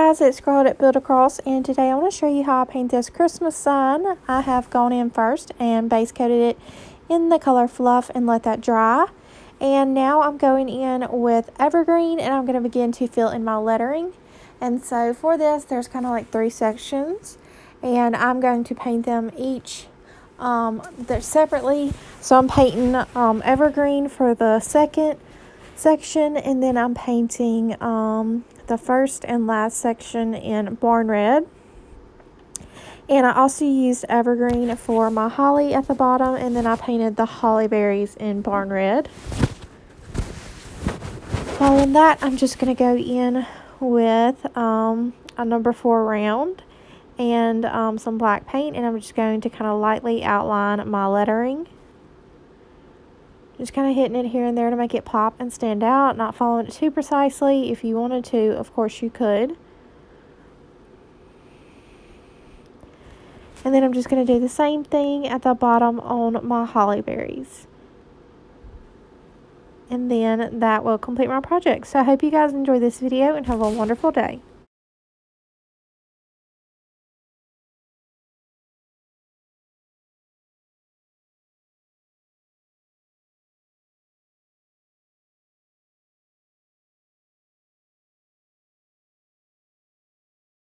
guys, it's Girl at Build Across, and today I want to show you how I paint this Christmas sign. I have gone in first and base coated it in the color Fluff and let that dry. And now I'm going in with Evergreen and I'm going to begin to fill in my lettering. And so for this, there's kind of like 3 sections, and I'm going to paint them each they're separately. So I'm painting Evergreen for the second section, and then I'm painting the first and last section in Barn Red. And I also used Evergreen for my holly at the bottom, and then I painted the holly berries in Barn Red. Following that, I'm just going to go in with a number 4 round and some black paint, and I'm just going to kind of lightly outline my lettering. Just kind of hitting it here and there to make it pop and stand out, not following it too precisely. If you wanted to, of course you could. And then I'm just going to do the same thing at the bottom on my holly berries. And then that will complete my project. So I hope you guys enjoy this video and have a wonderful day.